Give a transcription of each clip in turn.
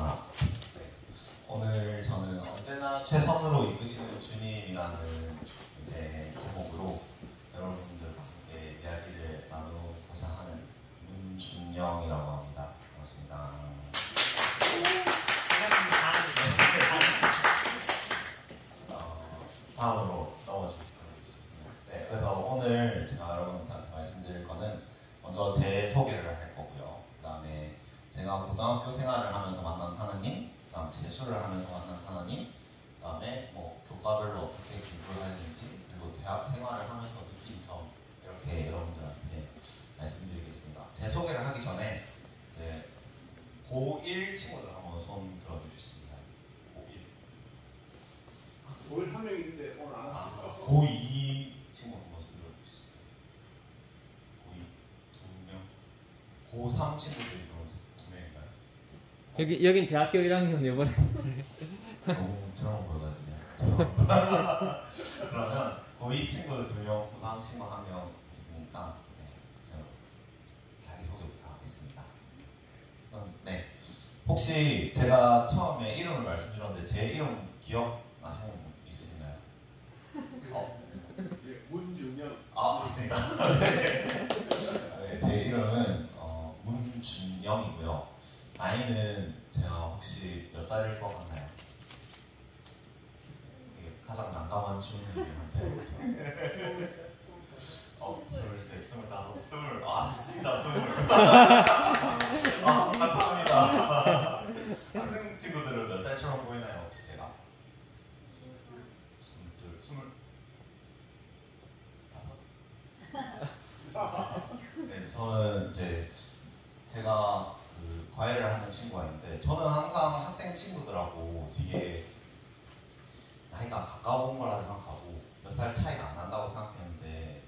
하나. 네. 오늘 저는 언제나 최선으로 이끄시는 주님이라는 이제 제목으로 여러분들과 함께 이야기를 나누고자 하는 문준영이라고 합니다. 반갑습니다. 다음으로 넘어주시겠습니다. 네, 그래서 오늘 제가 여러분한테 말씀드릴 거는 먼저 제 소개를 할 거고요. 그 다음에 제가 고등학교 생활을 하면서 만난 하나님, 그 다음 재수를 하면서 만난 하나님, 그 다음에 뭐 교과별로 어떻게 공부를 했는지, 그리고 대학 생활을 하면서 느낀 점, 이렇게 여러분들한테 말씀드리겠습니다. 제 소개를 하기 전에 이제 고1 친구들 한번 손 들어주실 수 있나요? 고1. 고1 한 명 있는데 오늘 안 왔어요. 고2 친구 한번 손 들어주셨어요. 고2 2명, 고3 친구들이 그럼 2명인가요? 여긴 대학교 1학년 이번에 너무 젊어 보여가지고 죄송합니다. 그러면 고2 친구들 2명, 고3 친구 1명 있으니까 네, 자기소개부터 하겠습니다. 네, 혹시 제가 처음에 이름을 말씀드렸는데 제 이름 기억나시는 분 있으신가요? 예, 문준영. 아, 맞습니다. 네. 네, 제 이름은 문준영이고요. 나이는 제가 혹시 몇 살일 것 같나요? 이게 가장 난감한 질문이긴 한데 23, 25, 20. 아, 좋습니다. 20. 아, 감사합니다. 학생 친구들은 몇 살처럼 보이나요? 혹시 제가? 22, 25? 네, 저는 이제 제가 그 과외를 하는 친구가 있는데 저는 항상 학생 친구들하고 되게 나이가 가까운 거라 생각하고 몇 살 차이가 안 난다고 생각했는데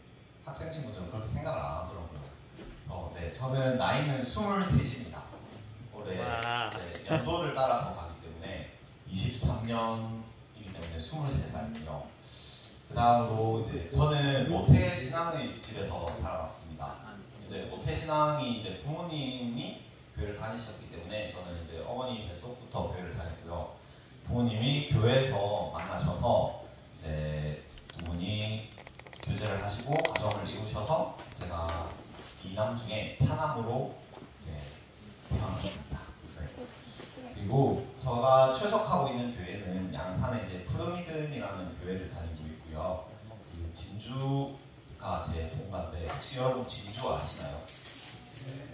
학생 친구들은 그렇게 생각을 안 하더라고요. 네, 저는 나이는 23입니다. 올해 이제 연도를 따라서 가기 때문에 23년이기 때문에 23살이고요. 그 다음으로 이제 저는 모태신앙의 집에서 자라났습니다. 이제 모태신앙이 이제 부모님이 교회를 다니셨기 때문에 저는 이제 어머니 뱃속부터 교회를 다녔고요. 부모님이 교회에서 만나셔서 이제 두 분이 교제를 하시고 가정을 이루셔서 제가 이남 중에 차남으로 이제 태어났습니다. 네. 그리고 제가 출석하고 있는 교회는 양산에 이제 푸르미든이라는 교회를 다니고 있고요. 그 진주가 제 본가인데 혹시 여러분 진주 아시나요?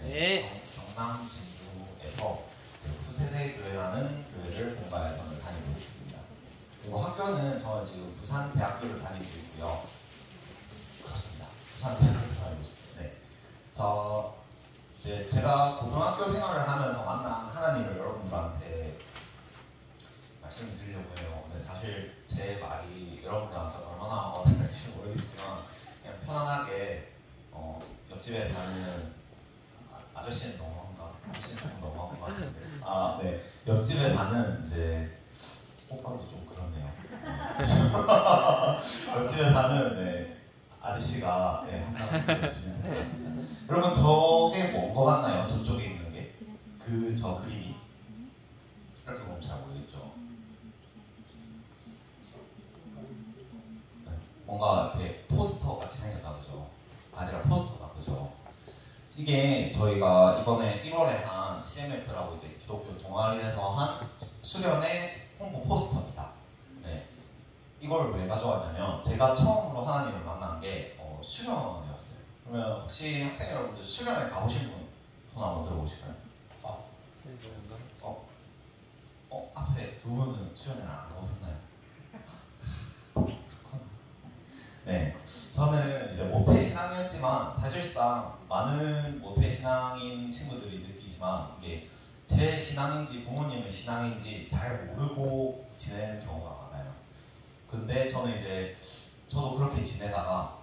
네. 경남 진주에서 푸세대 교회라는 교회를 본가에서는 다니고 있습니다. 그리고 학교는 저는 지금 부산대학교를 다니고 있고요. 그렇습니다. 부산대학교를 다니고 있습니다. 네. 이제 제가 고등학교 생활을 하면서 만난 하나님을 여러분들한테 말씀을 드리려고 해요. 근데 사실 제 말이 여러분들한테 얼마나 어떨지 모르겠지만 그냥 편안하게 옆집에 사는 아저씨는 너무한가? 아저씨는 좀 너무한 것 같은데 네. 옆집에 사는 이제 오빠도 좀 그렇네요. 옆집에 사는 네, 아저씨가 네, 한번 보여주시면 될 것 같습니다. 여러분 저게 뭔 것 같나요? 저쪽에 있는 게? 저 그림이 이렇게 보면 잘 보이겠죠? 네, 뭔가 이렇게 포스터 같이 생겼다 그죠? 아니라 포스터다 그죠? 이게 저희가 이번에 1월에 한 CMF라고 이제 기독교 동아리에서 한 수련회 홍보 포스터입니다. 네. 이걸 왜 가져왔냐면 제가 처음으로 하나님을 만난 게 수련회였어요. 그러면 혹시 학생 여러분들 수련회 가보신 분 손 한번 들어보실까요? 앞에 두 분은 수련회를 안 가보셨나요? 그렇구나. 네, 저는 이제 모태신앙이었지만 사실상 많은 모태신앙인 친구들이 느끼지만 이게 제 신앙인지 부모님의 신앙인지 잘 모르고 지내는 경우가 많아요. 근데 저는 이제 저도 그렇게 지내다가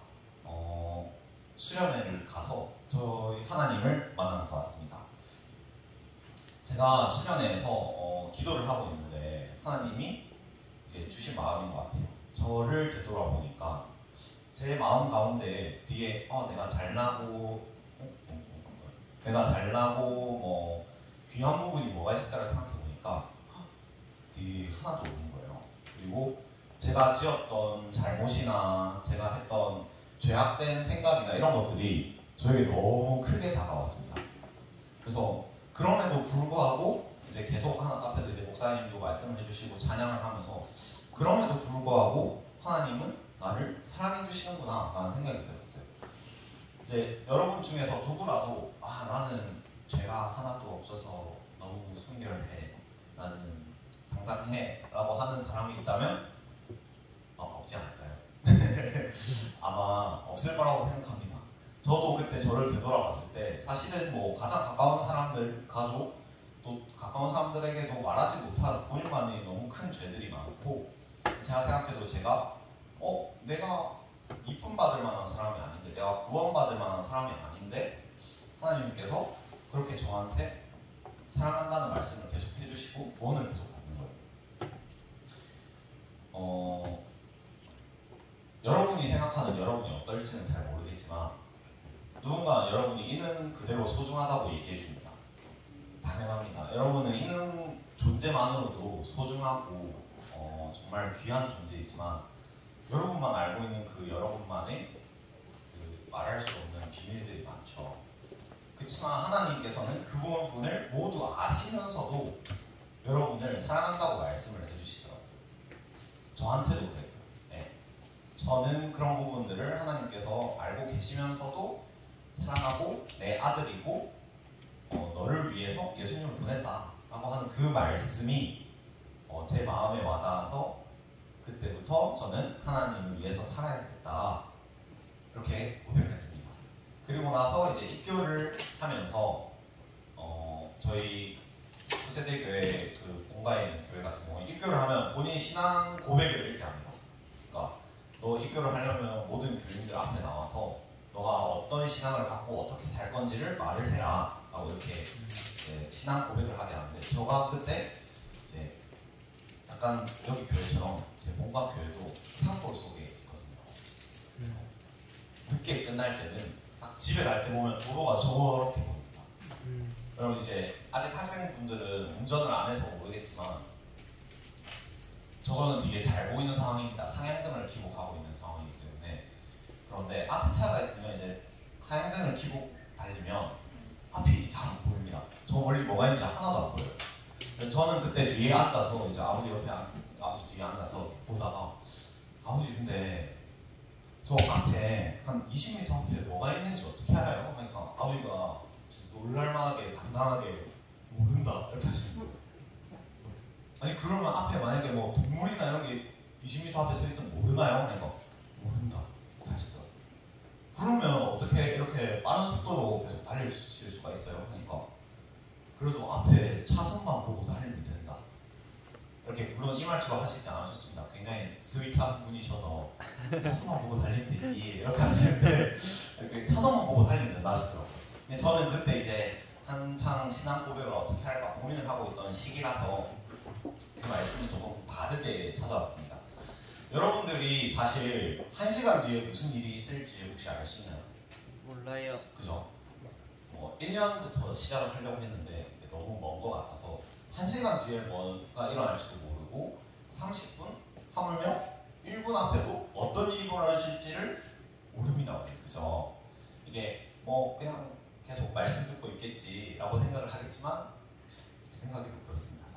수련회를 가서 저희 하나님을 만나러 왔습니다. 제가 수련회에서 기도를 하고 있는데 하나님이 이제 주신 마음인 것 같아요. 저를 되돌아보니까 제 마음 가운데 뒤에 내가 잘나고 뭐 귀한 부분이 뭐가 있을까를 생각해 보니까 보니까 되게 하나도 없는 거예요. 그리고 제가 지었던 잘못이나 제가 했던 죄악된 생각이나 이런 것들이 저에게 너무 크게 다가왔습니다. 그래서 그럼에도 불구하고 이제 계속 앞에서 이제 목사님도 말씀을 해주시고 찬양을 하면서 그럼에도 불구하고 하나님은 나를 사랑해 주시는구나 라는 생각이 들었어요. 이제 여러분 중에서 누구라도 나는 죄가 하나도 없어서 너무 순결해, 나는 당당해 라고 하는 사람이 있다면 없지 않을까요? 아마 없을 거라고 생각합니다. 저도 그때 저를 되돌아봤을 때 사실은 뭐 가장 가까운 사람들, 가족, 또 가까운 사람들에게도 말하지 못한 본인만의 너무 큰 죄들이 많고, 제가 생각해도 제가 내가 이쁨 받을 만한 사람이 아닌데, 내가 구원받을 만한 사람이 아닌데 하나님께서 그렇게 저한테 사랑한다는 말씀을 계속 해주시고 구원을 계속 받는 거예요. 여러분이 생각하는 여러분이 어떨지는 잘 모르겠지만 누군가 여러분이 있는 그대로 소중하다고 얘기해 줍니다. 당연합니다. 여러분은 있는 존재만으로도 소중하고 정말 귀한 존재이지만 여러분만 알고 있는 그 여러분만의 말할 수 없는 비밀들이 많죠. 그렇지만 하나님께서는 그 부분을 모두 아시면서도 여러분을 사랑한다고 말씀을 해주시더라고요. 저한테도 그래요. 네. 저는 그런 부분들을 하나님께서 알고 계시면서도 사랑하고 내 아들이고 너를 위해서 예수님을 보냈다라고 하는 그 말씀이 제 마음에 와닿아서 그때부터 저는 하나님을 위해서 살아야겠다 이렇게 고백을 했습니다. 그리고 나서 이제 입교를 하면서 저희 수세대 교회 그 본가에 있는 교회 같은 경우에 입교를 하면 본인 신앙 고백을 이렇게 합니다. 그러니까 너 입교를 하려면 모든 교인들 앞에 나와서 너가 어떤 신앙을 갖고 어떻게 살 건지를 말을 해라 라고 이렇게 신앙 고백을 하게 하는데, 저가 그때 이제 약간 여기 교회처럼 제 본가 교회도 산골 속에 있거든요. 그래서 늦게 끝날 때는 딱 집에 갈 때 보면 도로가 저렇게 보입니다. 여러분 이제 아직 학생분들은 운전을 안 해서 모르겠지만 저거는 되게 잘 보이는 상황입니다. 상향등을 켜고 가고 있는 상황이기 때문에. 그런데 앞에 차가 있으면 이제 하향등을 켜고 달리면 앞이 잘 안 보입니다. 저 멀리 뭐가 있는지 하나도 안 보여요. 저는 그때 뒤에 앉아서 이제 아버지 옆에 아버지 뒤에 앉아서 보다가 아버지 근데 저 앞에 한 20m 앞에 뭐가 있는지 어떻게 알아요? 그러니까 아버지가 놀랄만하게 당당하게 모른다 이렇게 하시는 거예요. 아니 그러면 앞에 만약에 뭐 동물이나 이런 게 20m 앞에 서 있으면 모르나요? 그러니까 모른다 이렇게 하시더라고요. 그러면 어떻게 이렇게 빠른 속도로 계속 달리실 수가 있어요? 그러니까 그래도 앞에 차선만 보고 달리면 된다. 이렇게 물론 이 말처럼 하시지 않으셨습니다. 굉장히 스윗한 분이셔서 차선만 보고 달리면 되지 이렇게 하시는데 이렇게 차선만 보고 달리면 된다 하시더라고요. 근데 저는 그때 이제 한창 신앙 고백을 어떻게 할까 고민을 하고 있던 시기라서 그 말씀이 조금 다르게 찾아왔습니다. 여러분들이 사실 1시간 뒤에 무슨 일이 있을지 혹시 알 수 있나요? 몰라요. 그죠? 1년부터 시작을 하려고 했는데 너무 먼 것 같아서 1시간 뒤에 뭐가 일어날지도 모르고 30분? 하물며 1분 앞에도 어떤 일이 벌어질지를 모릅니다. 그죠? 이게 뭐 그냥 계속 말씀 듣고 있겠지라고 생각을 하겠지만 제 생각에도 그렇습니다.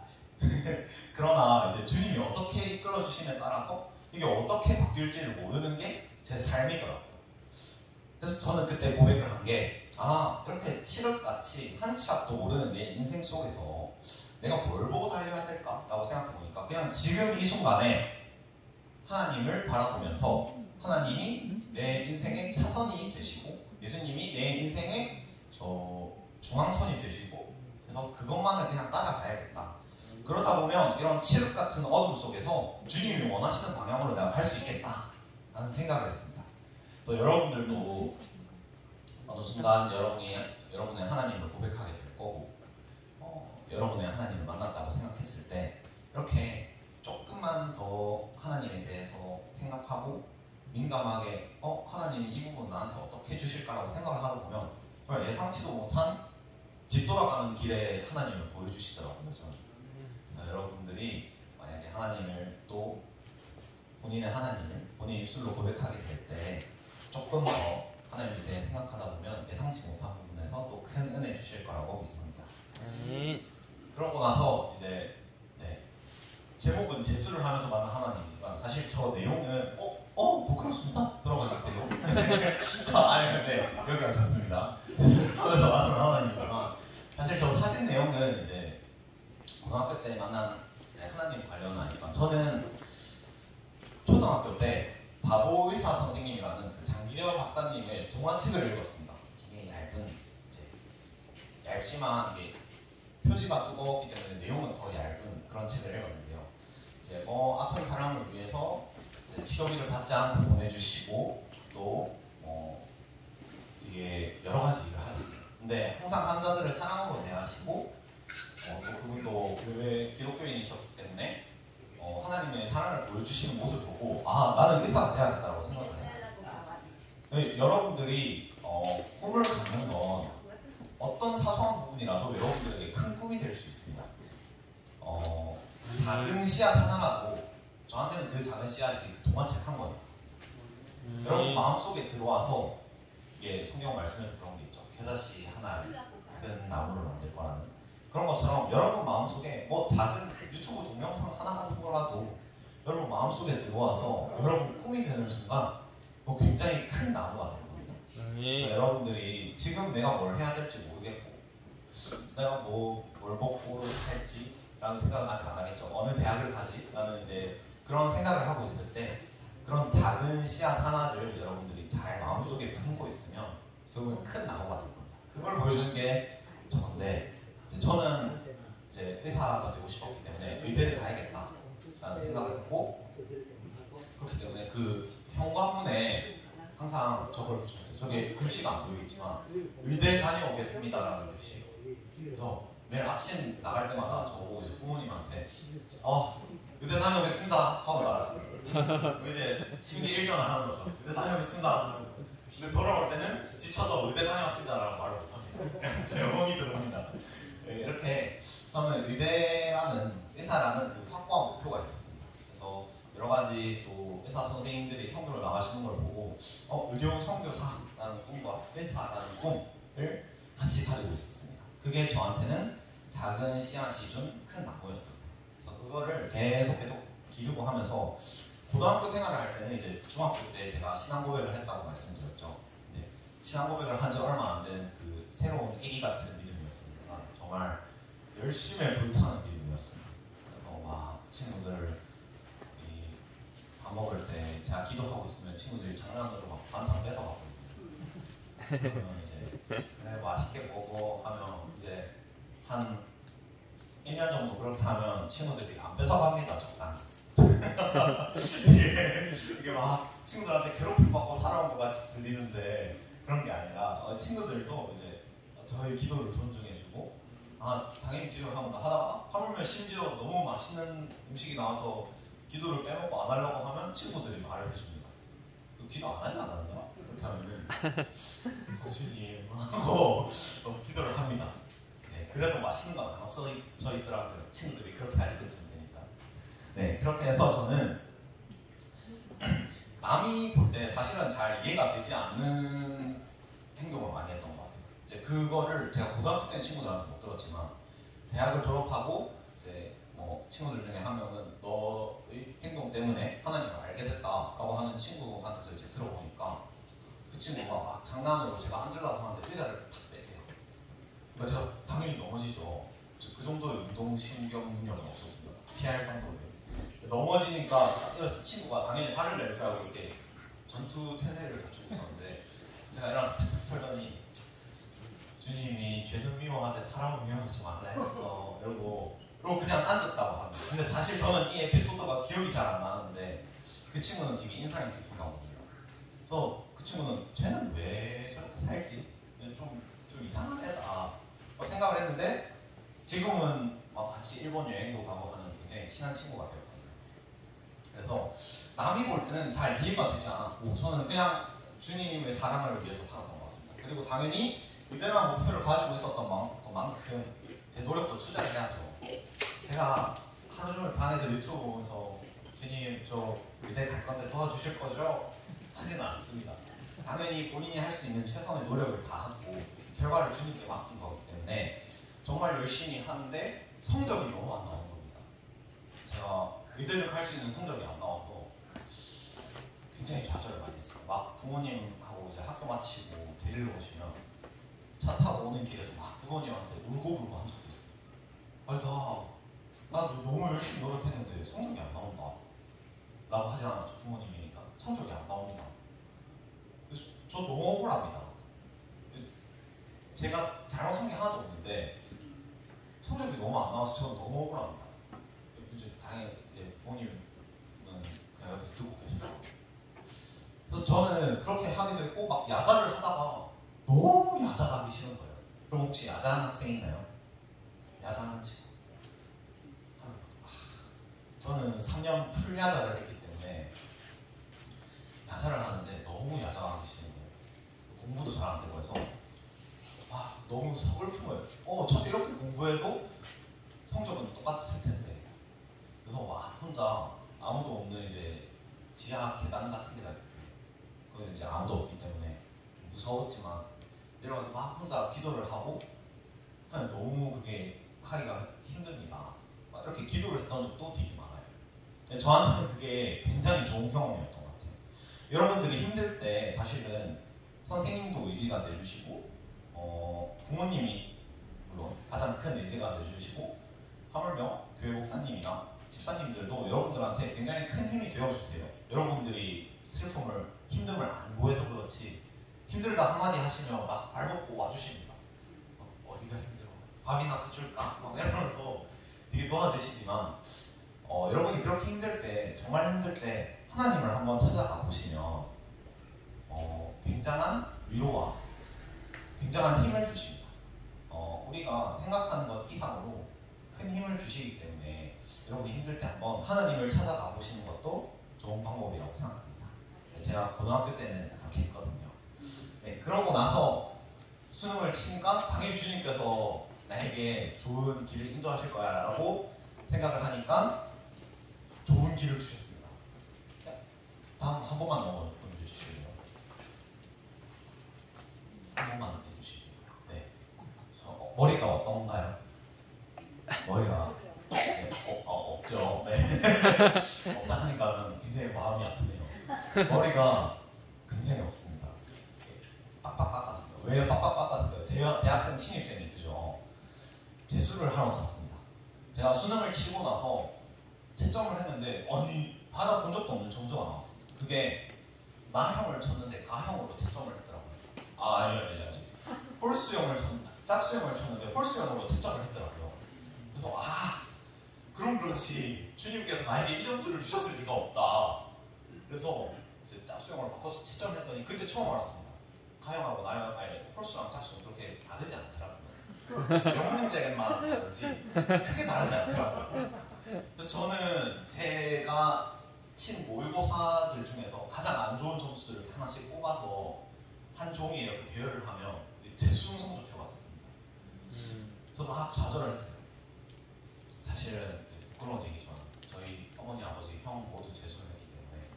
사실. 그러나 이제 주님이 어떻게 이끌어 주심에 따라서 이게 어떻게 바뀔지를 모르는 게 제 삶이더라고요. 그래서 저는 그때 고백을 한 게 이렇게 칠흑같이 한 치 앞도 모르는 내 인생 속에서 내가 뭘 보고 달려야 될까라고 생각해보니까 그냥 지금 이 순간에 하나님을 바라보면서 하나님이 내 인생의 차선이 되시고 예수님이 내 인생의 중앙선이 되시고 그래서 그것만을 그냥 따라가야겠다. 그러다 보면 이런 칠흑같은 어둠 속에서 주님이 원하시는 방향으로 내가 갈 수 있겠다 라는 생각을 했습니다. 그래서 여러분들도 어느 순간 여러분의 하나님을 고백하게 될 거고 여러분의 하나님을 만났다고 생각했을 때 이렇게 조금만 더 하나님에 대해서 생각하고 민감하게 하나님이 이 부분 나한테 어떻게 해주실까라고 생각을 하다 보면 정말 예상치도 못한 집 돌아가는 길에 하나님을 보여주시더라고요. 저는. 여러분들이 만약에 하나님을 또 본인의 하나님을 본인 입술로 고백하게 될 때 조금 더 하나님에 대해 생각하다 보면 예상치 못한 부분에서 또 큰 은혜 주실 거라고 믿습니다. 그러고 나서 이제 제목은 재수를 하면서 만난 하나님이지만 사실 저 내용은 부끄럽습니다. 들어가 주세요. 아니 근데 여기 오셨습니다. 재수를 하면서 만난 하나님이지만 사실 저 사진 내용은 이제 고등학교 때 만난 하나님 관련은 아니지만 저는 초등학교 때 바보 의사 선생님이라는 그 장기려 박사님의 동화책을 읽었습니다. 되게 얇지만 이게 표지가 두껍기 때문에 내용은 더 얇은 그런 책을 읽었는데요. 이제 아픈 사람을 위해서 치료비를 받지 않고 보내주시고 또 되게 여러 가지 일을 하셨어요. 근데 항상 환자들을 사랑으로 대하시고 또 그분도 교회 기독교인이셨기 때문에 하나님의 사랑을 보여주시는 모습을 보고 나는 의사가 돼야겠다고 생각을 했어요. 여러분들이 꿈을 갖는 건 어떤 사소한 부분이라도 여러분들에게 큰 꿈이 될 수 있습니다. 작은 씨앗 하나라도 저한테는 그 작은 씨앗이 그 동화책 한 권이에요. 여러분 마음속에 들어와서 이게 성경 말씀에 그런 게 있죠. 겨자씨 하나를 큰 나무를 만들 거라는 그런 것처럼 여러분 마음속에 작은 유튜브 동영상 하나 같은 거라도 여러분 마음속에 들어와서 여러분 꿈이 되는 순간 굉장히 큰 나무가 될 겁니다. 그러니까 여러분들이 지금 내가 뭘 해야 될지 모르겠고 내가 뭘 먹고 살지 라는 생각은 아직 안 하겠죠. 어느 대학을 가지? 라는 이제 그런 생각을 하고 있을 때 그런 작은 씨앗 하나를 여러분들이 잘 마음속에 품고 있으면 그러면 큰 나무가 될 겁니다. 그걸 보여주는 게 저건데 저는 이제 의사가 되고 싶었기 때문에 의대를 가야겠다 라는 생각을 했고 그렇기 때문에 그 현관문에 항상 저걸 붙였어요. 저게 글씨가 안 보이겠지만 의대 다녀오겠습니다 라는 글씨예요. 그래서 매일 아침 나갈 때마다 저보고 이제 부모님한테 의대 다녀오겠습니다 하고 나갔습니다. 이제 심기 일전을 하는 거죠. 의대 다녀오겠습니다. 근데 돌아올 때는 지쳐서 의대 다녀왔습니다 라는 말을 못합니다. 그냥 조용히 들어옵니다. 이렇게 저는 의대라는 의사라는 그 확고한 목표가 있었습니다. 그래서 여러 가지 또 의사 선생님들이 성교를 나가시는 걸 보고 의료 선교사라는 꿈과 의사라는 꿈을 같이 가지고 있었습니다. 그게 저한테는 작은 씨앗이 준 큰 나무였어요. 그래서 그거를 계속 기르고 하면서 고등학교 생활을 할 때는 이제 중학교 때 제가 신앙 고백을 했다고 말씀드렸죠. 근데 신앙 고백을 한 지 얼마 안 된 그 새로운 애기 같은 믿음이었습니다. 정말 열심히 불타는 믿음이었습니다. 그래서 막 친구들 밥 먹을 때 제가 기도하고 있으면 친구들이 장난으로 막 반찬 뺏어가거든요. 그러면 이제 그래 맛있게 먹어 하면 이제 한 1년 정도 그렇게 하면 친구들이 안 뺏어갑니다. 적당히. 이게 막 친구들한테 괴롭힘 받고 살아온 것 같이 들리는데 그런 게 아니라 친구들도 이제 저의 기도를 존중해주고 당연히 기도를 하다가 하물며 심지어 너무 맛있는 음식이 나와서 기도를 빼먹고 안 하려고 하면 친구들이 말을 해줍니다. 기도 안 하지 않았냐? 그렇게 하면은 교수님 하고 기도를 합니다. 그래도 맛있는 건 안 없어져 있더라고요. 친구들이 그렇게 알려주면 되니까. 그렇게 해서 저는 남이 볼 때 사실은 잘 이해가 되지 않는 행동을 많이 했던 것 같아요. 이제 그거를 제가 고등학교 때는 친구들한테 못 들었지만 대학을 졸업하고 이제 친구들 중에 한 명은 너의 행동 때문에 하나님을 알게 됐다라고 하는 친구한테서 이제 들어보니까 그 친구가 막 장난으로 제가 앉으려고 하는데 의자를 탁 뺐대요. 그래서 제가 당연히 넘어지죠. 그 정도의 운동신경 능력은 없었습니다. 피할 정도로. 넘어지니까 이래서 친구가 당연히 화를 낼 줄 알고 이렇게 전투 태세를 갖추고 있었는데 제가 일어나서 툭툭 털더니 주님이 죄는 미워하되 사람은 미워하지 말라 했어. 이러고 그냥 앉았다고 합니다. 근데 사실 저는 이 에피소드가 기억이 잘 안 나는데 그 친구는 되게 인상이 깊은가 봅니다. 그래서 그 친구는 쟤는 왜 저렇게 살지? 좀 이상한 애다 생각을 했는데 지금은 막 같이 일본 여행도 가고 하는 굉장히 친한 친구가 되었거든요. 그래서 남이 볼 때는 잘 이해가 되지 않았고 저는 그냥 주님의 사랑을 위해서 살았던 것 같습니다. 그리고 당연히 위대한 목표를 가지고 있었던 만큼 제 노력도 투자를 해야죠. 제가 하루 종일 방에서 유튜브 보면서 주님 저 의대 갈 건데 도와주실 거죠? 하지는 않습니다. 당연히 본인이 할 수 있는 최선의 노력을 다하고 결과를 주님께 맡긴 거기 때문에 정말 열심히 하는데 성적이 너무 안 나오는 겁니다. 제가 의대를 갈 수 있는 성적이 안 나와서 굉장히 좌절을 많이 했어요. 막 부모님하고 이제 학교 마치고 데리러 오시면 차 타고 오는 길에서 막 부모님한테 울고불고 한 적도 있어요. 아니 나 너무 열심히 노력했는데 성적이 안 나온다 라고 하지 않았죠. 부모님이니까 성적이 안 나옵니다. 그래서 저 너무 억울합니다. 제가 잘못한 게 하나도 없는데 성적이 너무 안 나와서 저는 너무 억울합니다. 이제 다행히 부모님은 그냥 옆에서 듣고 계셨어요. 그래서 저는 그렇게 하게 되고 막 야자를 하다가 너무 야자가 하기 싫은 거예요. 그럼 혹시 야자하는 학생 있나요? 야자하는 친구? 저는 3년 풀야자를 했기 때문에 야자를 하는데 너무 야자가 하기 싫은 거예요. 공부도 잘 안 되고 해서 너무 서글픈 거예요. 저 이렇게 공부해도 성적은 똑같을 텐데. 그래서 혼자 아무도 없는 이제 지하 계단 같은 데가 있어요. 거기 이제 아무도 없기 때문에 좀 무서웠지만 이러면서 막 혼자 기도를 하고 그냥 너무 그게 하기가 힘듭니다. 막 이렇게 기도를 했던 적도 되게 많아요. 저한테는 그게 굉장히 좋은 경험이었던 것 같아요. 여러분들이 힘들 때 사실은 선생님도 의지가 돼주시고 부모님이 물론 가장 큰 의지가 돼주시고 하물며 교회 목사님이나 집사님들도 여러분들한테 굉장히 큰 힘이 되어주세요. 여러분들이 슬픔을 힘듦을 안고 해서 그렇지 힘들다 한마디 하시면 막 발벗고 와주십니다. 어디가 힘들어? 밥이나 사줄까? 막 이러면서 되게 도와주시지만 여러분이 그렇게 힘들 때 정말 힘들 때 하나님을 한번 찾아가 보시면 굉장한 위로와 굉장한 힘을 주십니다. 우리가 생각하는 것 이상으로 큰 힘을 주시기 때문에 여러분이 힘들 때 한번 하나님을 찾아가 보시는 것도 좋은 방법이라고 생각합니다. 제가 고등학교 때는 그렇게 했거든요. 그러고 나서 수능을 치니까 당연히 주님께서 나에게 좋은 길을 인도하실 거야 라고 생각을 하니까 좋은 길을 주셨습니다. 다음 한 번만 더 보여주시고요. 한 번만 해주시고요. 네. 머리가 어떤가요? 머리가 없죠. 네. 없다 하니까 굉장히 마음이 아프네요. 머리가 굉장히 없습니다. 빡빡 깎았어요. 왜 빡빡 깎았어요? 대학생 신입생이 그죠? 재수를 하러 갔습니다. 제가 수능을 치고 나서 채점을 했는데 받아본 적도 없는 점수가 나왔어요. 그게 나형을 쳤는데 가형으로 채점을 했더라고요. 아니죠. 홀수형을 짝수형을 쳤는데 홀수형으로 채점을 했더라고요. 그래서 그럼 그렇지 주님께서 나에게 이 점수를 주셨을 리가 없다. 그래서 이제 짝수형으로 바꿔서 채점을 했더니 그때 처음 알았습니다. 가형하고 홀수랑 짝수는 그렇게 다르지 않더라고요. 영문제만 다르지 크게 다르지 않더라고요. 그래서 저는 제가 친 모의고사들 중에서 가장 안 좋은 점수들을 하나씩 뽑아서 한 종이에 이렇게 배열을 하면 재수능 성적표가 됐습니다. 그래서 막 좌절을 했어요. 사실은 부끄러운 얘기지만 저희 어머니, 아버지, 형 모두 재수를 했기 때문에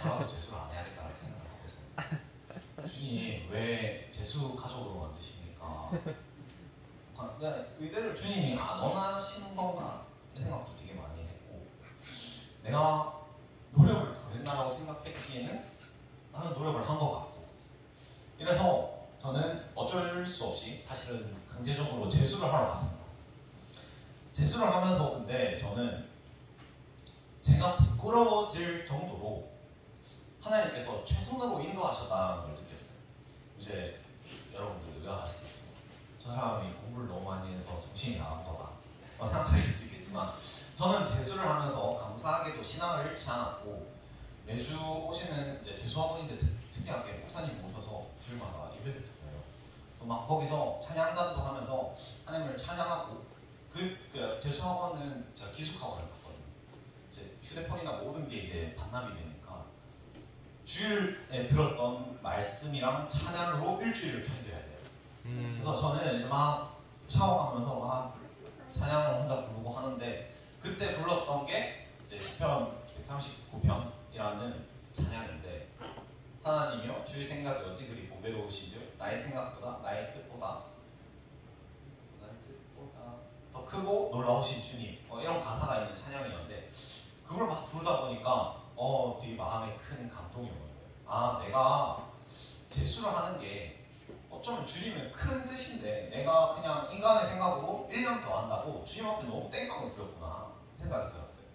저라도 재수를 안 해야겠다는 생각을 하고 있어요. 주님 왜 재수 가족으로 만드십니까? 그냥 의대를 주님이 안 원하시는 건가? 이 생각도 되게 많이 했고 내가 노력을 더 했나라고 생각했기에는 나는 노력을 한 것 같고 이래서 저는 어쩔 수 없이 사실은 강제적으로 재수를 하러 갔습니다. 재수를 하면서 근데 저는 제가 부끄러워질 정도로 하나님께서 최선으로 인도하셨다는 걸 느꼈어요. 이제 여러분들 의아하시겠죠. 저 사람이 공부를 너무 많이 해서 정신이 나간 거다 생각하실 수 있겠지만 저는 재수를 하면서 감사하게도 신앙을 잃지 않았고 매주 오시는 이제 재수학원인데 특이하게 목사님 모셔서 주일마다 예배를 드려요. 그래서 막 거기서 찬양단도 하면서 하나님을 찬양하고 그 재수학원은 제가 기숙학원을 갔거든요. 이제 휴대폰이나 모든 게 이제 반납이 되니까 주일에 들었던 말씀이랑 찬양으로 일주일을 견뎌야 돼요. 그래서 저는 이제 막 샤워하면서 막 찬양을 혼자 부르고 하는데 그때 불렀던 게 이제 시편 139편이라는 찬양인데, 하나님이여 주의 생각이 어찌 그리 보배로우시며 나의 생각보다 나의 뜻보다 더 크고 놀라우신 주님, 이런 가사가 있는 찬양이었는데, 그걸 막 부르다 보니까 되게 마음에 큰 감동이 오는 거예요. 아, 내가 재수를 하는 게 어쩌면 주님의 큰 뜻인데 내가 그냥 인간의 생각으로 1년 더 한다고 주님 앞에 너무 땡깡을 부렸구나 생각이 들었어요.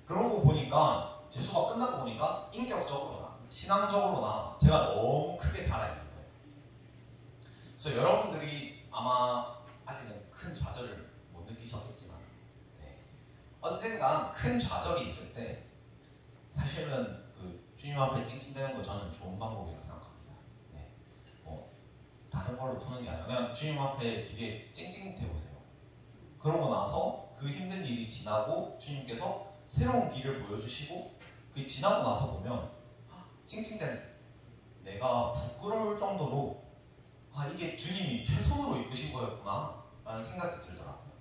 그러고 보니까 재수가 끝나고 보니까 인격적으로나 신앙적으로나 제가 너무 크게 자라있는 거예요. 그래서 여러분들이 아마 아직은 큰 좌절을 못 느끼셨겠지만, 언젠간 큰 좌절이 있을 때 사실은 그 주님 앞에 찡찡대는 거 저는 좋은 방법이라고 생각합니다. 다른 걸로 푸는 게 아니라 그냥 주님 앞에 되게 찡찡대보세요. 그러고 나서 그 힘든 일이 지나고 주님께서 새로운 길을 보여주시고, 그게 지나고 나서 보면 찡찡댄 내가 부끄러울 정도로 이게 주님이 최선으로 이끄신 거였구나 라는 생각이 들더라고요.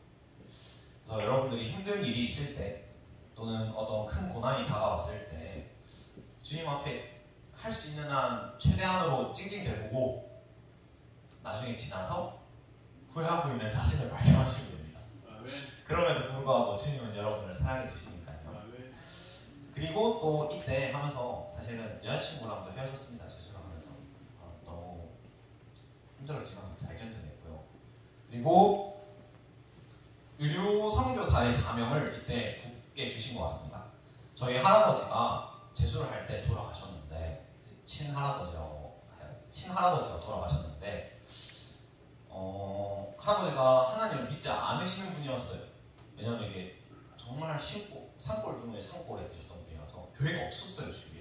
그래서 여러분들이 힘든 일이 있을 때 또는 어떤 큰 고난이 다가왔을 때 주님 앞에 할 수 있는 한 최대한으로 찡찡대보고 나중에 지나서 후회하고 있는 자신을 발견하시면 됩니다. 그럼에도 불구하고 주님은 여러분을 사랑해 주시니까요. 그리고 또 이때 하면서 사실은 여자친구랑도 헤어졌습니다. 재수를 하면서 너무 힘들었지만 잘 견뎌냈고요. 그리고 의료 선교사의 사명을 이때 굳게 주신 것 같습니다. 저희 할아버지가 재수를 할 때 돌아가셨는데, 친할아버지가 돌아가셨는데, 할아버지가 하나님을 믿지 않으시는 분이었어요. 왜냐면 이게 정말 산골 중에 산골에 계셨던 분이라서 교회가 없었어요, 주위에.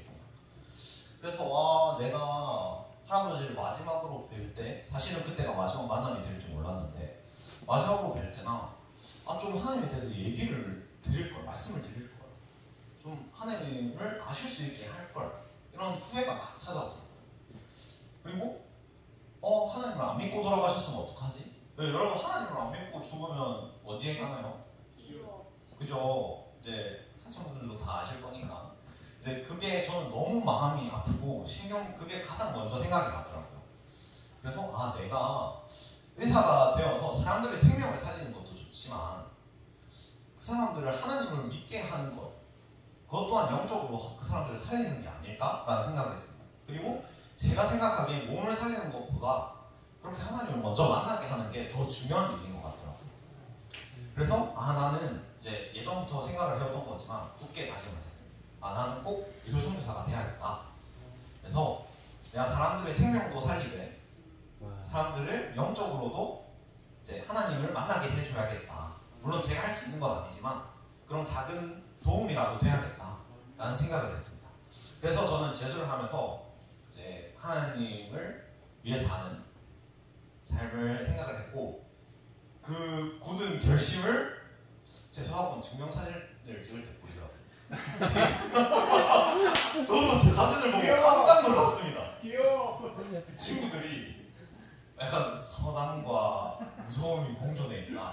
그래서 내가 할아버지를 마지막으로 뵐 때, 사실은 그때가 마지막 만남이 될 줄 몰랐는데, 마지막으로 뵐 때나 좀 하나님에 대해서 얘기를 드릴걸, 말씀을 드릴걸, 좀 하나님을 아실 수 있게 할걸, 이런 후회가 막 찾아오더라고요. 그리고 하나님을 안 믿고 돌아가셨으면 어떡하지? 여러분, 하나님을 안 믿고 죽으면 어디에 가나요? 그죠? 이제 하시는 다 아실 거니까. 이제 그게 저는 너무 마음이 아프고 그게 가장 먼저 생각이 나더라고요. 그래서 내가 의사가 되어서 사람들의 생명을 살리는 것도 좋지만 그 사람들을 하나님을 믿게 하는 것, 그것 또한 영적으로 그 사람들을 살리는 게 아닐까라는 생각을 했습니다. 그리고 제가 생각하기에 몸을 살리는 것보다 그렇게 하나님을 먼저 만나게 하는 게 더 중요한 일인 것 같더라고요. 그래서 나는 이제 예전부터 생각을 해왔던 거지만 굳게 다짐을 했습니다. 나는 꼭 의료선교사가 돼야겠다. 그래서 내가 사람들의 생명도 살리되 사람들을 영적으로도 이제 하나님을 만나게 해줘야겠다. 물론 제가 할 수 있는 건 아니지만 그런 작은 도움이라도 돼야겠다라는 생각을 했습니다. 그래서 저는 재수를 하면서 이제 하나님을 위해 사는 삶을 생각을 했고, 그 굳은 결심을 재수학원 증명사진을 찍을 때 보이더라고요. 저도 제 사진을 보고 깜짝 놀랐습니다. 귀여워. 그 친구들이 약간 선함과 무서움이 공존해 있다,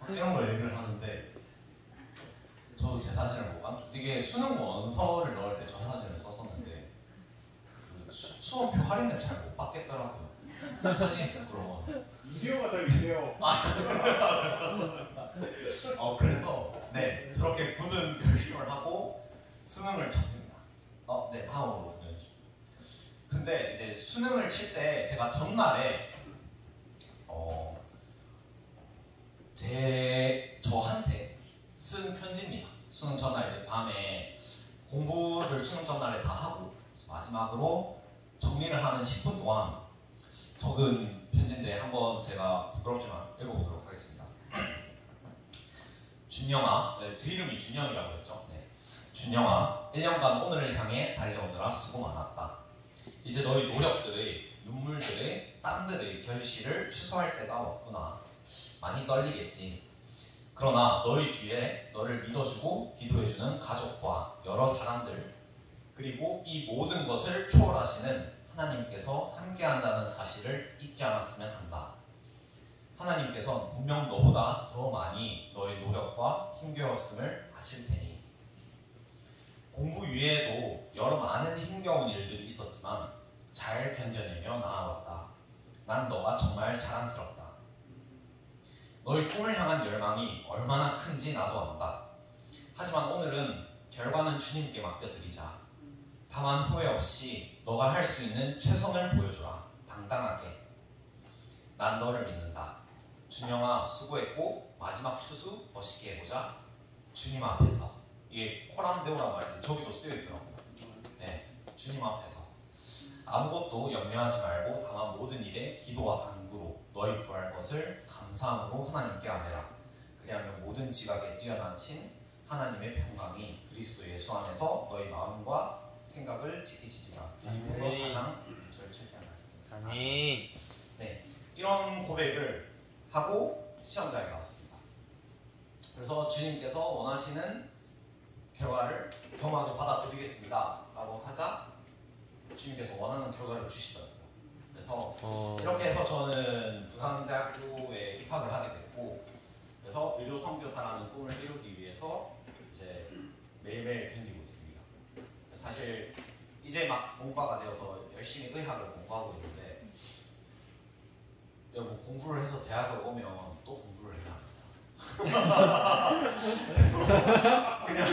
이런 걸 얘기를 하는데, 저도 제 사진을 보고 이게 수능 원서를 넣을 때 저 사진을 썼었는데 그 수험표 할인을 잘 못 받겠더라고요. 사진이 부끄러워서. 이대호 같아, 이대호. 그래서 저렇게 굳은 결심을 하고 수능을 쳤습니다. 다음으로 보내주시죠. 근데 이제 수능을 칠 때 제가 전날에 저한테 쓴 편지입니다. 수능 전날 이제 밤에 공부를 수능 전날에 다 하고 마지막으로 정리를 하는 10분 동안 적은 편지인데 한번 제가 부끄럽지만 읽어보도록 하겠습니다. 준영아, 제 이름이 준영이라고 했죠. 준영아, 1년간 오늘을 향해 달려오느라 수고 많았다. 이제 너희 노력들의, 눈물들의, 땀들의 결실을 추수할 때가 왔구나. 많이 떨리겠지. 그러나 너희 뒤에 너를 믿어주고 기도해주는 가족과 여러 사람들, 그리고 이 모든 것을 초월하시는 하나님께서 함께한다는 사실을 잊지 않았으면 한다. 하나님께서는 분명 너보다 더 많이 너의 노력과 노력과 힘겨웠음을 아실 테니. 공부 위에도 여러 많은 힘겨운 일들이 있었지만 잘 견뎌내며 나아왔다. 난 너가 정말 자랑스럽다. 너의 꿈을 향한 열망이 얼마나 큰지 나도 안다. 하지만 오늘은 결과는 주님께 맡겨드리자. 다만 후회 없이 너가 할 수 있는 최선을 보여줘라. 당당하게. 난 너를 믿는다. 준영아 수고했고 마지막 추수 멋있게 해보자. 주님 앞에서. 이게 코람데오라고 하는데 저기도 쓰여있더라고요. 네, 주님 앞에서. 아무것도 염려하지 말고 다만 모든 일에 기도와 간구로 너희 구할 것을 감사함으로 하나님께 아뢰라. 그리하면 모든 지각에 뛰어나신 하나님의 평강이 그리스도 예수 안에서 너희 마음과 생각을 지키시리라. 빌립보서 4장 1절 7절 말씀. 아멘. 네, 이런 고백을 하고 시험장에 나왔습니다. 그래서 주님께서 원하시는 결과를 겸하게 받아들이겠습니다 라고 하자 주님께서 원하는 결과를 주시더라고요. 그래서 이렇게 해서 저는 부산대학교에 입학을 하게 됐고, 그래서 의료 선교사라는 꿈을 이루기 위해서 이제 매일매일 견디고 있습니다. 사실 이제 막 공부가 되어서 열심히 의학을 공부하고 있는데, 뭐 공부를 해서 대학을 오면 또 공부를 해야 합니다. 그래서 그냥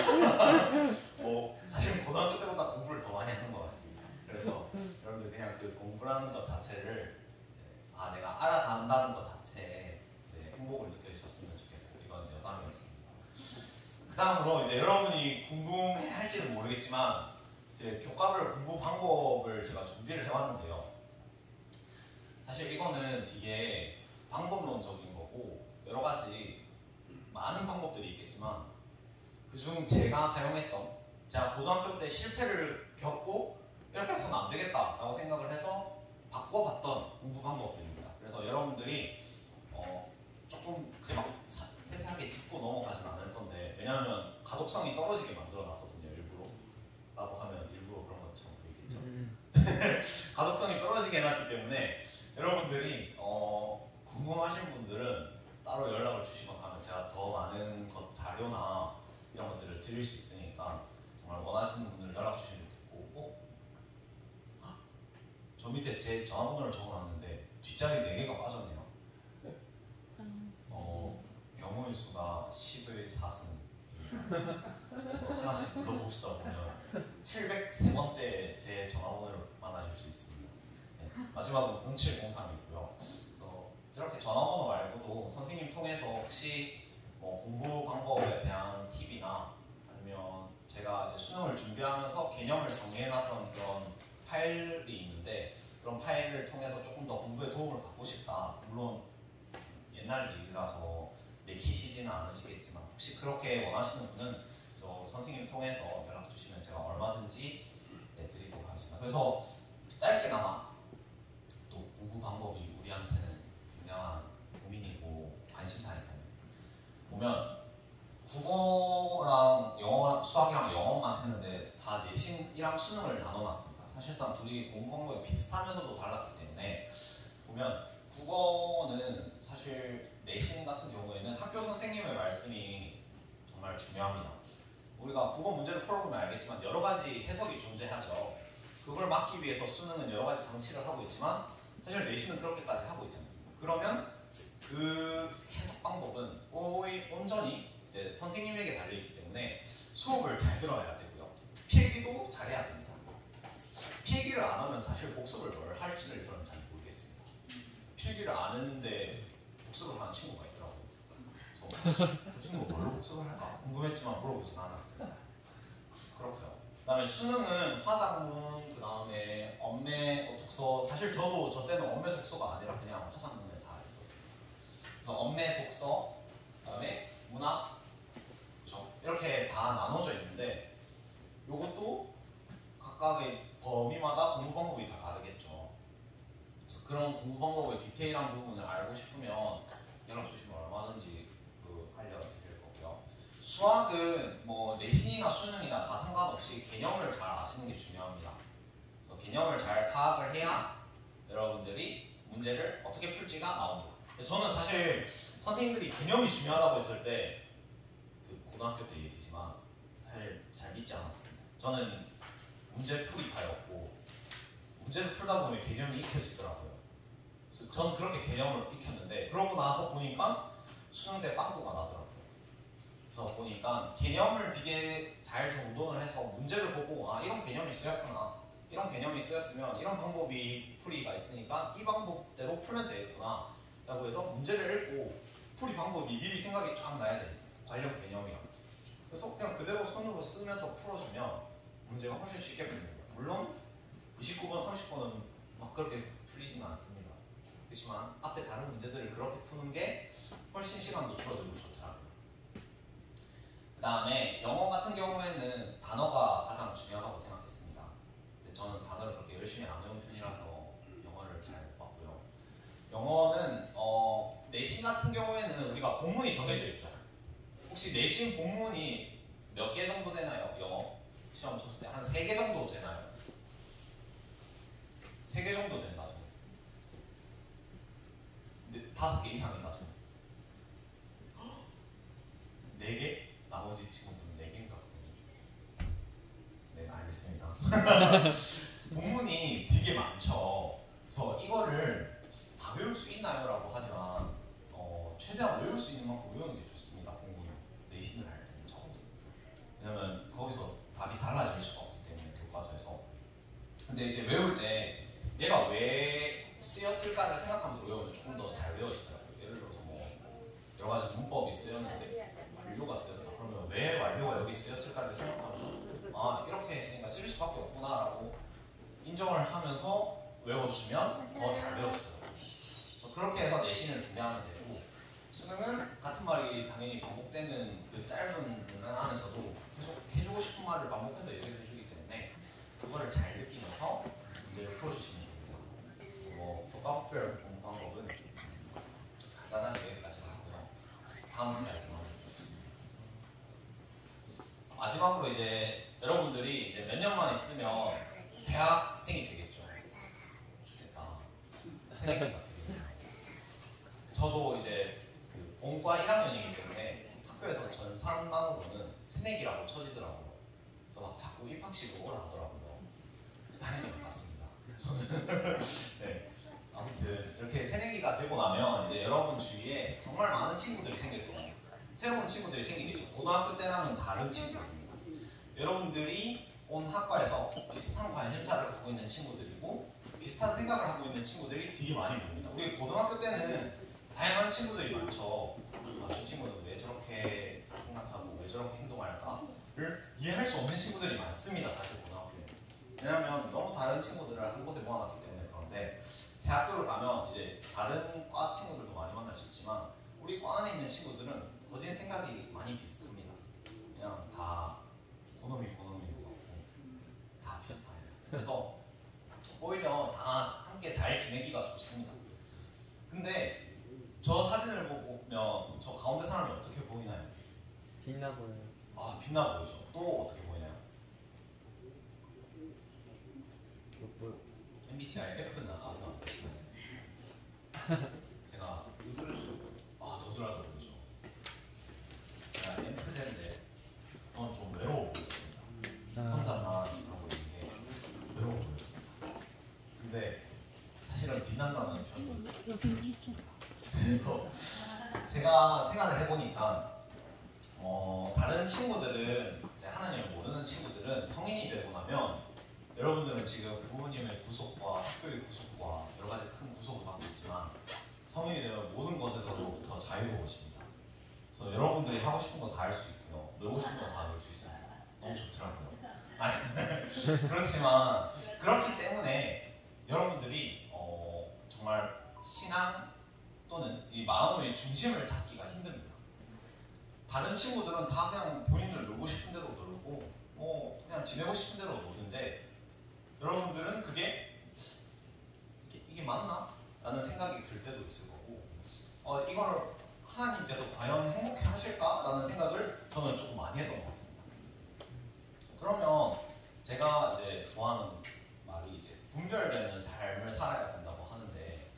뭐 사실 고등학교 때보다 공부를 더 많이 하는 것 같습니다. 그래서 여러분들 그냥 그 공부라는 것 자체를 내가 알아간다는 것 자체에 행복을 느껴주셨으면 좋겠고, 이건 여담이었습니다. 그 다음으로 이제 여러분이 궁금해 할지는 모르겠지만 이제 교과별 공부 방법을 제가 준비를 해왔는데요. 사실 이거는 되게 방법론적인 거고 여러 가지 많은 방법들이 있겠지만, 그중 제가 사용했던, 제가 고등학교 때 실패를 겪고 이렇게 해서는 안 되겠다라고 생각을 해서 바꿔봤던 공부 방법들입니다. 그래서 여러분들이 조금 그렇게 막 세세하게 짚고 넘어가진 않을 건데, 왜냐하면 가독성이 떨어지게 만들어놨거든요. 일부러 라고 하면 일부러 그런 것처럼 보이겠죠. 가독성이 떨어지게 해놨기 때문에 여러분들이 궁금하신 분들은 따로 연락을 주시면 하면 제가 더 많은 자료나 이런 것들을 드릴 수 있으니까 정말 원하시는 분들 연락 주시면 좋겠고, 저 밑에 제 전화번호를 적어놨는데 뒷자리 4개가 빠졌네요. 경우의 수가 10의 4승. 하나씩 눌러봅시다 보면 703번째 제 전화번호를 만나실 수 있습니다. 네, 마지막으로 0703이고요. 그래서 이렇게 전화번호 말고도 선생님 통해서 혹시 공부 방법에 대한 팁이나 아니면 제가 이제 수능을 준비하면서 개념을 정리해놨던 그런 파일이 있는데, 그런 파일을 통해서 조금 더 공부에 도움을 받고 싶다. 물론 옛날 일이라서 내키시지는 않으시겠지만 혹시 그렇게 원하시는 분은 저 선생님 통해서 연락 주시면 제가 얼마든지 드리도록 하겠습니다. 그래서 짧게나마 또 공부 방법이 우리한테는 굉장한 고민이고 관심사니까요. 보면 국어랑 영어랑 수학이랑 영어만 했는데 다 내신이랑 수능을 나눠놨습니다. 사실상 둘이 공부 방법이 비슷하면서도 달랐기 때문에, 보면 국어는 사실 내신 같은 경우에는 학교 선생님의 말씀이 정말 중요합니다. 우리가 국어 문제를 풀어보면 알겠지만 여러 가지 해석이 존재하죠. 그걸 막기 위해서 수능은 여러 가지 장치를 하고 있지만 사실 내신은 그렇게까지 하고 있지 않습니다. 그러면 그 해석 방법은 온전히 이제 선생님에게 달려있기 때문에 수업을 잘 들어야 되고요. 필기도 잘해야 됩니다. 필기를 안 하면 사실 복습을 뭘 할지를 저는 잘 모르겠습니다. 필기를 안 했는데 복습을 하는 친구가 있더라고요. 그래서 그 친구가 뭘로 복습을 할까 궁금했지만 물어보진 않았어요. 그렇고요. 그 다음에 수능은 화작문, 그 다음에 엄매 독서, 사실 저도 저 때는 엄매 독서가 아니라 그냥 화작문에 다 있었어요. 그래서 엄매 독서, 그 다음에 문학, 그렇죠? 이렇게 다 나눠져 있는데 이것도 각각의 범위마다 공부 방법이 다 다르겠죠. 그래서 그런 공부 방법의 디테일한 부분을 알고 싶으면 연락 주시면 얼마든지 알려드릴 거고요. 수학은 뭐 내신이나 수능이나 다 상관없이 개념을 잘 아시는 게 중요합니다. 그래서 개념을 잘 파악을 해야 여러분들이 문제를 어떻게 풀지가 나옵니다. 저는 사실 선생님들이 개념이 중요하다고 했을 때 고등학교 때 얘기지만 잘 믿지 않았습니다. 저는 문제풀이파였고 문제를 풀다 보면 개념이 익혀지더라고요. 그래서 전 그렇게 개념을 익혔는데 그러고 나서 보니까 수능 때 빵꾸가 나더라고요. 그래서 보니까 개념을 되게 잘 정돈을 해서 문제를 보고 아 이런 개념이 쓰였구나, 이런 개념이 쓰였으면 이런 방법이 풀이가 있으니까 이 방법대로 풀면 되겠구나 라고 해서 문제를 읽고 풀이 방법이 미리 생각이 쫙 나야 됩니다. 관련 개념이랑. 그래서 그냥 그대로 손으로 쓰면서 풀어주면 문제가 훨씬 쉽게 풀립니다. 물론 29번, 30번은 막 그렇게 풀리지는 않습니다. 그렇지만 앞에 다른 문제들을 그렇게 푸는 게 훨씬 시간도 줄어들고 좋더라고요. 그 다음에 영어 같은 경우에는 단어가 가장 중요하다고 생각했습니다. 근데 저는 단어를 그렇게 열심히 안 외운 편이라서 영어를 잘 못 봤고요. 영어는 내신 같은 경우에는 우리가 본문이 정해져 있죠. 혹시 내신 본문이 몇 개 정도 되나요? 영어 시험 쳤을 때 한 3개 정도 되나요? 3개 정도 된다 저는. 근데 5개 이상인가 저는. 4개? 나머지 친구들은 4개인가 보니. 네, 알겠습니다. 본문이 되게 많죠. 그래서 이거를 다 외울 수 있나요? 라고 하지만 최대한 외울 수 있는 만큼 외우는 게 좋습니다. 본문 내신을 할 때는 적어도. 왜냐면 거기서 답이 달라질 수가 없기 때문에 교과서에서. 근데 이제 외울 때 얘가 왜 쓰였을까를 생각하면서 외우면 조금 더 잘 외워지더라고요. 예를 들어서 뭐 여러 가지 문법이 쓰였는데 완료가 쓰였다. 그러면 왜 완료가 여기 쓰였을까를 생각하면서 아 이렇게 했으니까 쓸 수밖에 없구나라고 인정을 하면서 외워주면 더 잘 외워지더라고요. 그렇게 해서 내신을 준비하면 되고 수능은 같은 말이 당연히 반복되는 그 짧은 문안 안에서도 계속 해주고 싶은 말을 반복해서 얘기를 해주기 때문에 그거를 잘 느끼면서 문제를 풀어주시면 됩니다. 그래서 뭐 교과목별 공부 방법은 간단하게 여기까지 하고요. 다음 슬라이드만 마지막으로 이제 여러분들이 이제 몇 년만 있으면 대학생이 되겠죠. 좋겠다. 새내기가 되겠네요. 저도 이제 그 본과 1학년이기 때문에 학교에서 전산망으로는 새내기라고 쳐지더라고요. 저 막 자꾸 입학식을 오라 하더라고요. 그래서 다행인 것 같습니다. 저는 네. 아무튼 이렇게 새내기가 되고 나면 이제 여러분 주위에 정말 많은 친구들이 생길 거예요. 새로운 친구들이 생기겠죠. 고등학교 때랑은 다른 친구들입니다. 여러분들이 온 학과에서 비슷한 관심사를 갖고 있는 친구들이고 비슷한 생각을 하고 있는 친구들이 되게 많이 보입니다. 우리 고등학교 때는 다양한 친구들이 많죠. 저 친구는 왜 저렇게 생각하고 왜 저렇게 행동할까를 이해할 수 없는 친구들이 많습니다. 사실 고등학교에. 왜냐하면 너무 다른 친구들을 한 곳에 모아놨기 때문에. 그런데 대학교를 가면 이제 다른 과 친구들도 많이 만날 수 있지만 우리 과 안에 있는 친구들은 거진 생각이 많이 비슷합니다. 그냥 다 고놈인 것 같고 다 비슷합니다. 그래서 오히려 다 함께 잘 지내기가 좋습니다. 근데 저 사진을 보면 저 가운데 사람이 어떻게 보이나요? 빛나 보여요. 아 빛나 보이죠. 또 어떻게 보이나요? MBTI F는 아무도 안 계시나요? 제가 도드라져 보이죠. 제가 F제인데 저는 좀 외로워 보였습니다. 혼자만 하고 있는 게 외로워 보였습니다. 근데 사실은 빛난다는 표현이 그래서 제가 생각을 해보니까 다른 친구들은 이제 하나님을 모르는 친구들은 성인이 되고 나면 여러분들은 지금 부모님의 구속과 학교의 구속과 여러 가지 큰 구속을 받고 있지만 성인이 되면 모든 것에서도 자유로워집니다. 그래서 여러분들이 하고 싶은 거 다 할 수 있고요. 놀고 싶은 거 다 놀 수 있습니다. 너무 좋더라고요. 아니, 그렇지만 그렇기 때문에 여러분들이 정말 신앙 또는 이 마음의 중심을 잡기가 힘듭니다. 다른 친구들은 다 그냥 본인들 놀고 싶은 대로 놀고 그냥 지내고 싶은 대로 노는데 여러분들은 이게 맞나? 라는 생각이 들 때도 있을 거고 이걸 하나님께서 과연 행복해 하실까? 라는 생각을 저는 조금 많이 했던 것 같습니다. 그러면 제가 이제 좋아하는 말이 이제 분별되는 삶을 살아야 된다고 하는데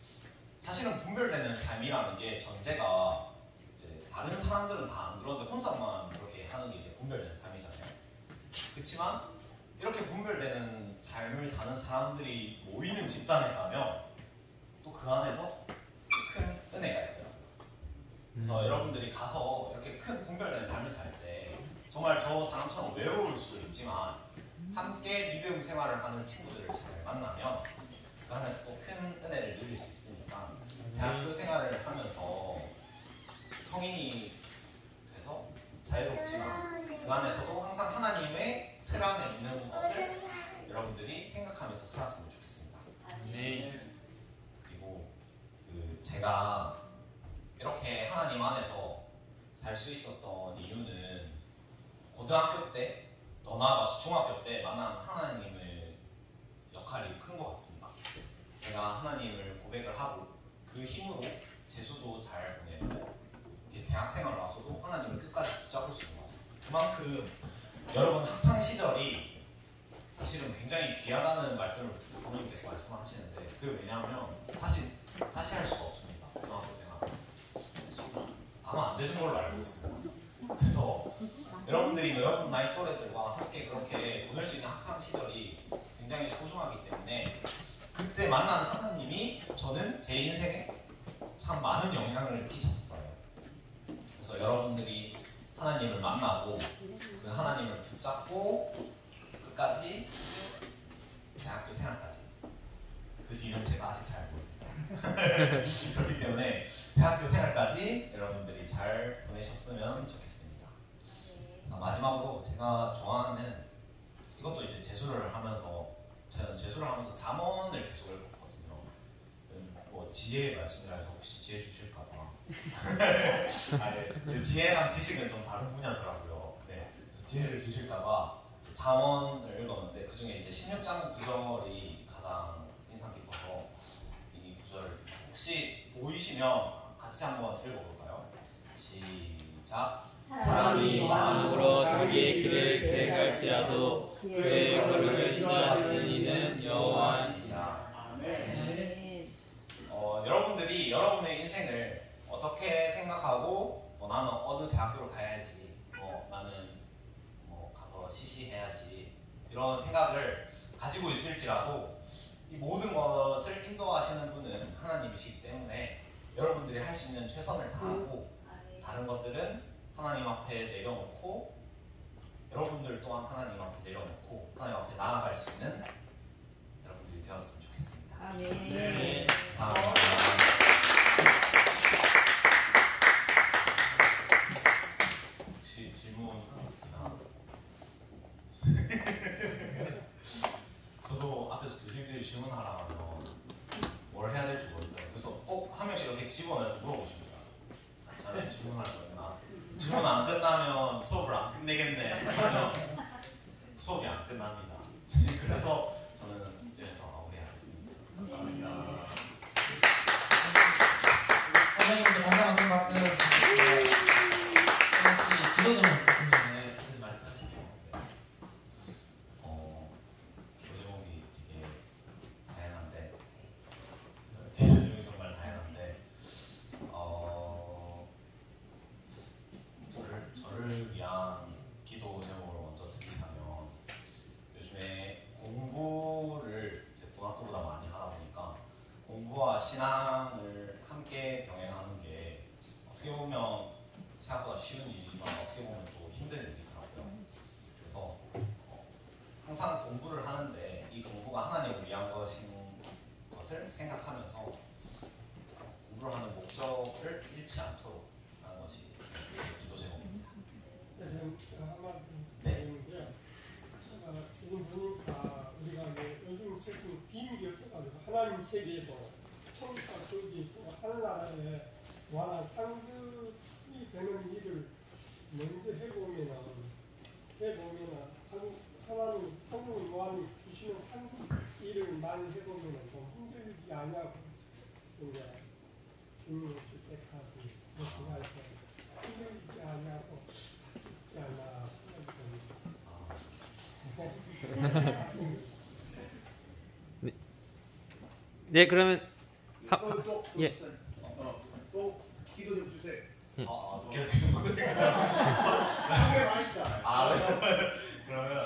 사실은 분별되는 삶이라는 게 전제가 이제 다른 사람들은 다 안 그러는데 혼자만 그렇게 사는 게 이제 분별되는 삶이잖아요. 그렇지만 이렇게 분별되는 삶을 사는 사람들이 모이는 집단에 가면 또 그 안에서 큰 은혜가 있더라고요. 그래서 여러분들이 가서 이렇게 큰 분별된 삶을 살 때 정말 저 사람처럼 외로울 수도 있지만 함께 믿음 생활을 하는 친구들을 잘 만나면 그 안에서 또 큰 은혜를 누릴 수 있으니까 대학교 생활을 하면서 성인이 돼서 자유롭지만 그 안에서도 항상 하나님의 틀 안에 있는 것을 여러분들이 생각하면서 살았으면 좋겠습니다. 네. 그리고 제가 이렇게 하나님 안에서 살 수 있었던 이유는 고등학교 때, 더 나아가서 중학교 때 만난 하나님의 역할이 큰 것 같습니다. 제가 하나님을 고백을 하고 그 힘으로 재수도 잘 보내고 대학생활 와서도 하나님을 끝까지 붙잡을 수 있는 것 같아요. 그만큼 여러분 학창 시절이 사실은 굉장히 귀하다는 말씀을 부모님께서 말씀하시는데 그게 왜냐하면 다시 할 수가 없습니다. 고등학교 생활 아마 안 되는 걸로 알고 있습니다. 그래서 여러분들이 여러분 나이 또래들과 함께 그렇게 보낼 수 있는 학창 시절이 굉장히 소중하기 때문에 그때 만난 하나님이 저는 제 인생에 참 많은 영향을 끼쳤어요. 그래서 여러분들이 하나님을 만나고 그 하나님을 붙잡고 끝까지 대학교 생활까지 그 뒤는 제가 아직 잘 모릅니다. 그렇기 때문에 대학교 생활까지 여러분들이 잘 보내셨으면 좋겠습니다. 자, 마지막으로 제가 좋아하는 이것도 이제 재수를 하면서 저는 재수를 하면서 잠언을 계속 읽었거든요. 뭐 지혜의 말씀이라서 혹시 지혜 주실까봐. 아, 네. 그 지혜랑 지식은 좀 다른 분야더라고요. 네. 그래서 지혜를 주실까봐 잠언을 읽었는데 그 중에 이제 16장 9절이 가장 인상 깊어서 이 구절을 혹시 보이시면 같이 한번 읽어볼까요? 시작. 사람이 마음으로 자기의 길을 계획할지라도 그의 걸음을 인도하시는 이는 여호와시니라. 아멘. 여러분들이 여러분의 인생을 어떻게 생각하고 나는 어느 대학교로 가야지, 나는 가서 시시해야지 이런 생각을 가지고 있을지라도 이 모든 것을 인도하시는 분은 하나님이시기 때문에 여러분들이 할 수 있는 최선을 다하고 다른 것들은 하나님 앞에 내려놓고 여러분들 또한 하나님 앞에 내려놓고 하나님 앞에 나아갈 수 있는 여러분들이 되었으면 좋겠습니다. 아멘. 네. 감사합니다. 혹시 질문 있나? 저도 앞에서 교수님들이 질문하라 하면 뭘 해야 될지 모르겠어요. 그래서 꼭 한 명씩 이렇게 집어내서 물어보십니다. 저는 질문할 거구나. 질문 안 끝나면 수업을 안 끝내겠네 하면 수업이 안 끝납니다. 그래서 저는 이제서 마무리하겠습니다. 감사합니다. 선생님들 다시 한번 박수. 혹시 기도 좀 해주시면 무슨 말씀하시죠? 기도 제목이 되게 다양한데 기도 제목이 정말 다양한데 저를 위한 기도 제목을 먼저 드리자면 요즘에 공부를 이제 고등학교보다 많이 하다 보니까 공부와 신앙을 함께 병행하는 게 어떻게 보면 생각보다 쉬운 일이지만 어떻게 보면 또 힘든 일이더라고요. 그래서 항상 공부를 하는데 이 공부가 하나님을 위한 것인 것을 생각하면서 공부를 하는 목적을 잃지 않도록 하는 것이 기도 제목입니다. 제가 한마디 네. 드리는데요. 지금 보니까 우리가 요즘 세상 비밀이 없어가지고 하나님 세계에도 천사 거기 또 하늘나라에 관한 상급이 되는 일을 먼저 해보면은 하나님 성령 요한이 주시는 상급 일을 많이 해보면은 좀 힘들지 않냐고 이제 주님을 택하기 그렇게 해서 힘들지 않냐고 쉽지 않나 생각이 듭니다. 네, 그러면 또 예. 또 기도 좀 주세요. 좀 이렇게 손을 한개 맛있잖아요. 아, 그러면